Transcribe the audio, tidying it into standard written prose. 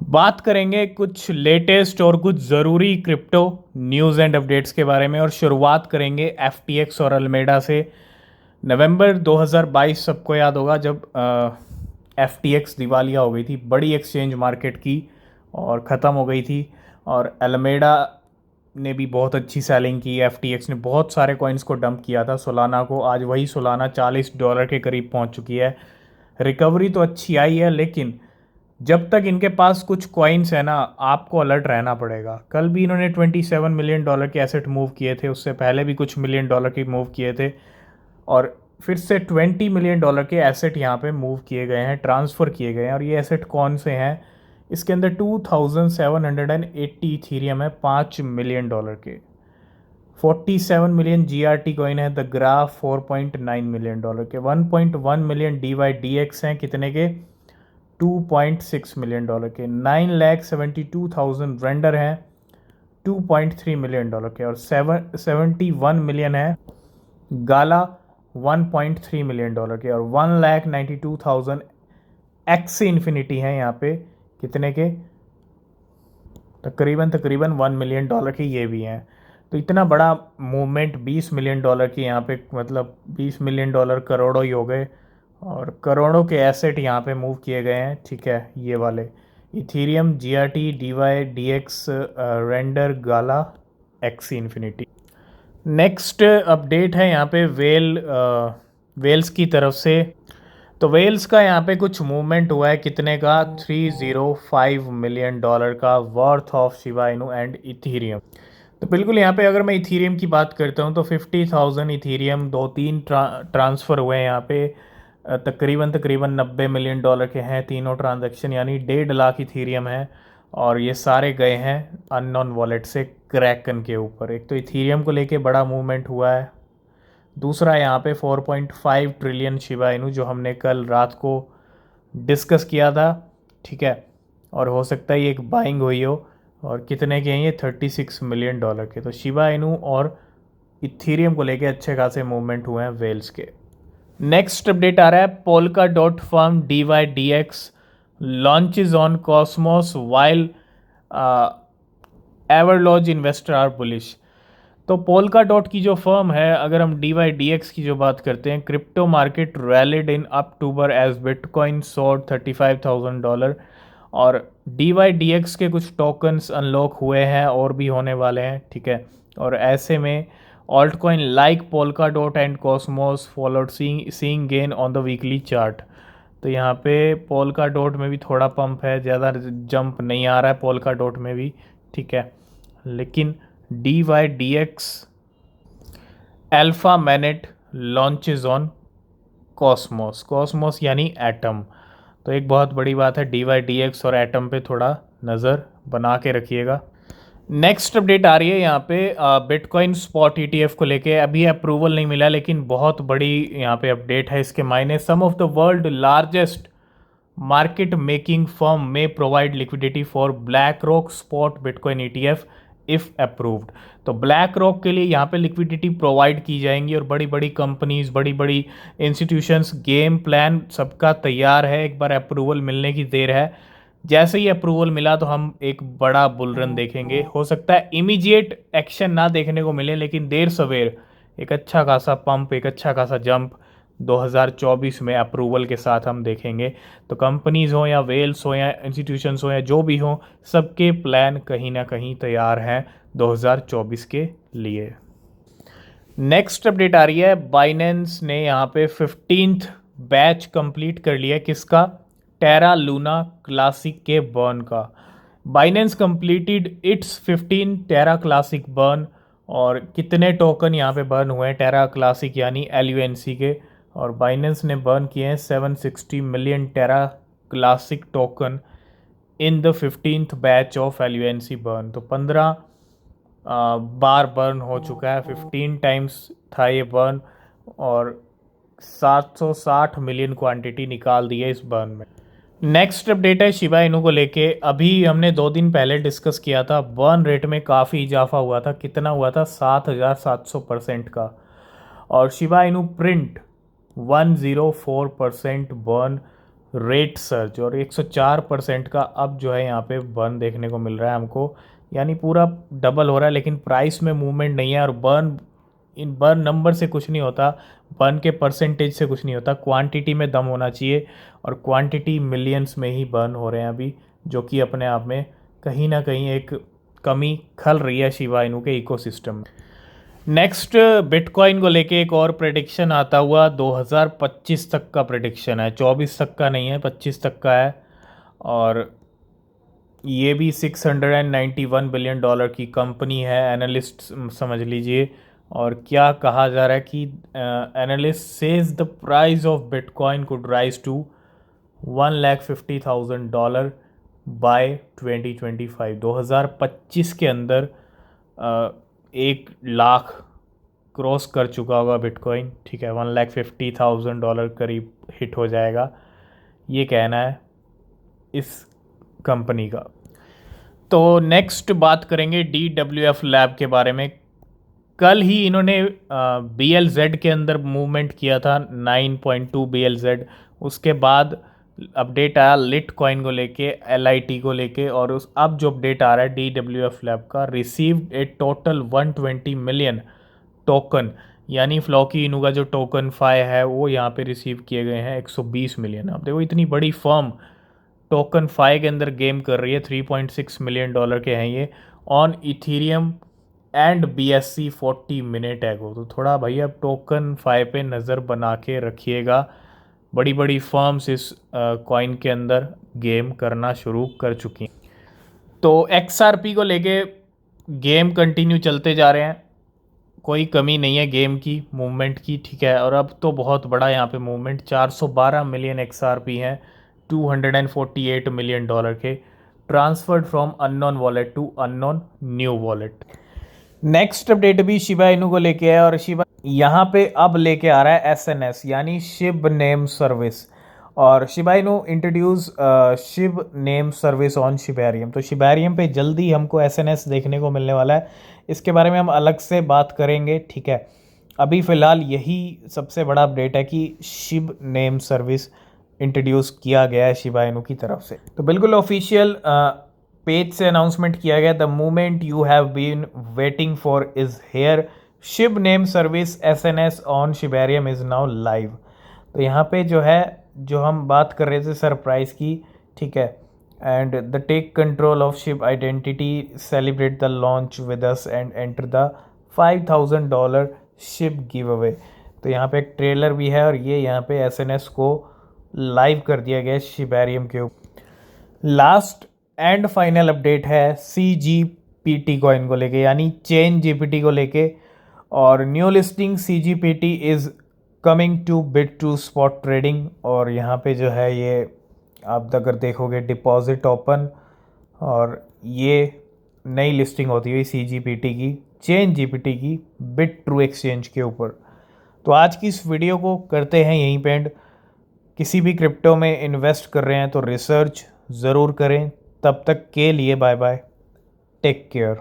बात करेंगे कुछ लेटेस्ट और कुछ ज़रूरी क्रिप्टो न्यूज़ एंड अपडेट्स के बारे में और शुरुआत करेंगे एफटीएक्स और अल्मेडा से। नवंबर 2022 सबको याद होगा जब एफटीएक्स दिवालिया हो गई थी, बड़ी एक्सचेंज मार्केट की और ख़त्म हो गई थी। और अल्मेडा ने भी बहुत अच्छी सेलिंग की। एफटीएक्स ने बहुत सारे कॉइन्स को डंप किया था सोलाना को। आज वही सोलाना $40 के करीब पहुंच चुकी है। रिकवरी तो अच्छी आई है, लेकिन जब तक इनके पास कुछ कॉइन्स है ना, आपको अलर्ट रहना पड़ेगा। कल भी इन्होंने $27 मिलियन के एसेट मूव किए थे, उससे पहले भी कुछ $1 मिलियन के मूव किए थे, और फिर से $20 मिलियन के एसेट यहाँ पे मूव किए गए हैं, ट्रांसफ़र किए गए हैं। और ये एसेट कौन से हैं? इसके अंदर 2780 इथीरियम है $5 मिलियन के। 47 मिलियन GRT कॉइन है द ग्राफ $4.9 मिलियन के। 1.1 मिलियन DYDX हैं, कितने के? $2.6 मिलियन के। 9,72,000 रेंडर हैं $2.3 मिलियन के। और 71 मिलियन है गाला $1.3 मिलियन के। और 1,92,000 एक्स इन्फिनिटी है यहाँ पे, कितने के? तकरीबन $1 मिलियन के ये भी हैं। तो इतना बड़ा मूवमेंट $20 मिलियन की यहाँ पे, मतलब $20 मिलियन करोड़ों ही हो गए, और करोड़ों के एसेट यहाँ पे मूव किए गए हैं। ठीक है, ये वाले इथीरियम, GRT, DYDX, रेंडर, गाला, एक्सी इन्फिनिटी। नेक्स्ट अपडेट है यहाँ पे वेल्स की तरफ से। तो वेल्स का यहाँ पे कुछ मूवमेंट हुआ है, कितने का? $305 मिलियन का worth of Shiba Inu and Ethereum. तो बिल्कुल यहाँ पे अगर मैं इथीरियम की बात करता हूँ तो 50,000 इथीरियम दो तीन ट्रांसफ़र हुए हैं यहाँ पे। तकरीबन $90 मिलियन के हैं तीनों ट्रांजैक्शन, यानी 1.5 लाख इथीरियम है। और ये सारे गए हैं अननोन वॉलेट से क्रैकन के ऊपर। एक तो इथीरियम को लेके बड़ा मूवमेंट हुआ है। दूसरा यहाँ पे 4.5 ट्रिलियन शिबा इनू, जो हमने कल रात को डिस्कस किया था। ठीक है, और हो सकता है ये एक बाइंग हुई हो। और कितने के हैं ये? $36 मिलियन के। तो शिबा इनू और इथीरियम को लेके अच्छे खासे मूवमेंट हुए हैं वेल्स के। नेक्स्ट अपडेट आ रहा है, Polkadot firm DYDX launches on Cosmos while एवरलॉज इन्वेस्टर आर बुलिश। तो पोल्का डॉट की जो फर्म है, अगर हम DYDX की जो बात करते हैं, क्रिप्टो मार्केट रैलिड इन अक्टूबर एज बिटकॉइन सोल्ड $35,000। और DYDX के कुछ टोकन्स अनलॉक हुए हैं और भी होने वाले हैं। ठीक है, और ऐसे में alt coin like polka dot and Cosmos followed seeing gain on the weekly chart. तो यहाँ पे पोल्का डॉट में भी थोड़ा पंप है, ज़्यादा जंप नहीं आ रहा है पोल्का डॉट में भी। ठीक है, लेकिन DYDX alpha MANET launches on Cosmos यानी एटम। तो एक बहुत बड़ी बात है, DYDX और एटम पे थोड़ा नज़र बना के रखिएगा। नेक्स्ट अपडेट आ रही है यहाँ पे बिटकॉइन स्पॉट ETF को लेके। अभी अप्रूवल नहीं मिला, लेकिन बहुत बड़ी यहाँ पे अपडेट है इसके मायने। Some of the world largest market making firm में provide liquidity for BlackRock spot bitcoin ETF if approved. तो ब्लैक रॉक के लिए यहाँ पे लिक्विडिटी प्रोवाइड की जाएंगी, और बड़ी बड़ी कंपनीज, बड़ी बड़ी इंस्टीट्यूशंस, गेम प्लान सबका तैयार है। एक बार अप्रूवल मिलने की देर है। जैसे ही अप्रूवल मिला तो हम एक बड़ा बुल रन देखेंगे। हो सकता है इमीडिएट एक्शन ना देखने को मिले, लेकिन देर सवेर एक अच्छा खासा पंप, एक अच्छा खासा जंप 2024 में अप्रूवल के साथ हम देखेंगे। तो कंपनीज़ हो या वेल्स हो या इंस्टीट्यूशंस हो या जो भी हो, सबके प्लान कहीं ना कहीं तैयार हैं 2024 के लिए। नेक्स्ट अपडेट आ रही है, बाइनेंस ने यहाँ पे 15th बैच कंप्लीट कर लिया। किसका? टेरा लूना क्लासिक के बर्न का। Binance completed it's 15 Terra classic burn. और कितने टोकन यहाँ पे बर्न हुए हैं टेरा क्लासिक यानी LUNC के? और बाइनेंस ने बर्न किए हैं 760 million Terra Classic token in the 15th batch of LUNC burn. तो 15 बार बर्न हो चुका है, 15 टाइम्स था ये बर्न, और 760 मिलियन क्वांटिटी निकाल दी है इस बर्न में। नेक्स्ट अपडेट है शिबा इनू को लेके। अभी हमने 2 दिन पहले डिस्कस किया था, बर्न रेट में काफ़ी इजाफा हुआ था। कितना हुआ था? 7,700% का। और Shiba Inu print 104% burn rate search, और 104% का अब जो है यहाँ पे बर्न देखने को मिल रहा है हमको, यानी पूरा डबल हो रहा है, लेकिन प्राइस में मूवमेंट नहीं है। और बर्न, इन बर्न नंबर से कुछ नहीं होता, बर्न के परसेंटेज से कुछ नहीं होता, क्वांटिटी में दम होना चाहिए, और क्वांटिटी मिलियंस में ही बर्न हो रहे हैं अभी, जो कि अपने आप में कहीं ना कहीं एक कमी खल रही है शिबा इनू के इकोसिस्टम में। नेक्स्ट बिटकॉइन को लेके एक और प्रेडिक्शन आता हुआ, 2025 तक का प्रेडिक्शन है, 24 तक का नहीं है, 25 तक का है। और ये भी $691 बिलियन की कंपनी है, एनालिस्ट समझ लीजिए। और क्या कहा जा रहा है कि analyst says the price of bitcoin could rise to $1,50,000 by 2025। 2025 के अंदर 1 लाख क्रॉस कर चुका होगा बिटकॉइन, ठीक है, $1,50,000 करीब हिट हो जाएगा, ये कहना है इस कंपनी का। तो नेक्स्ट बात करेंगे DWF लैब के बारे में। कल ही इन्होंने BLZ के अंदर मूवमेंट किया था 9.2 BLZ। उसके बाद अपडेट आया लिट कॉइन को लेके, LIT को लेके, और उस अब जो अपडेट आ रहा है DWF लैब का, रिसीव्ड ए टोटल 120 मिलियन टोकन, यानी फ्लॉकी इनू का जो टोकन फाई है वो यहाँ पे रिसीव किए गए हैं 120 मिलियन। अब देखो इतनी बड़ी फर्म टोकन फाई के अंदर गेम कर रही है, $3.6 मिलियन के हैं ये, on Ethereum and BSC 40 minute एगो। तो थोड़ा भैया टोकन फाई पे नज़र बना के रखिएगा, बड़ी बड़ी फर्म्स इस कॉइन के अंदर गेम करना शुरू कर चुकी हैं। तो XRP को लेके गेम कंटिन्यू चलते जा रहे हैं, कोई कमी नहीं है गेम की, मूवमेंट की, ठीक है। और अब तो बहुत बड़ा यहाँ पे मूवमेंट, 412 मिलियन XRP हैं, $248 मिलियन के, transferred from unknown wallet to unknown new wallet. Next update भी शिबा इनू को लेके है, और शिबा यहाँ पे अब लेके आ रहा है SNS यानी शिब नेम सर्विस। और Shiba Inu introduce Shiv name service on Shibarium. तो शिबेरियम पे जल्दी हमको SNS देखने को मिलने वाला है, इसके बारे में हम अलग से बात करेंगे, ठीक है। अभी फ़िलहाल यही सबसे बड़ा अपडेट है कि शिब नेम सर्विस इंट्रोड्यूस किया गया है शिबा इनू की तरफ से। तो बिल्कुल ऑफिशियल पेज से अनाउंसमेंट किया गया, the moment you have been waiting for is here, Shib name service SNS on Shibarium is now live. तो यहाँ पे जो है, जो हम बात कर रहे थे सरप्राइज की, ठीक है, and the take control of Shib identity, celebrate the launch with us and enter the $5,000 Shib give away. तो यहाँ पे एक ट्रेलर भी है, और ये यहाँ पे SNS को लाइव कर दिया गया शिबेरियम के ऊपर। लास्ट एंड फाइनल अपडेट है CGPT कॉइन को लेके, यानी चेन GPT को लेके। और new listing CGPT is coming to Bit2Spot trading. और यहाँ पे जो है ये आप अगर देखोगे डिपॉजिट ओपन, और ये नई लिस्टिंग होती हुई CGPT की, चेन GPT की Bit2 एक्सचेंज के ऊपर। तो आज की इस वीडियो को करते हैं यहीं पे एंड। किसी भी क्रिप्टो में इन्वेस्ट कर रहे हैं तो रिसर्च ज़रूर करें। तब तक के लिए बाय बाय, टेक केयर।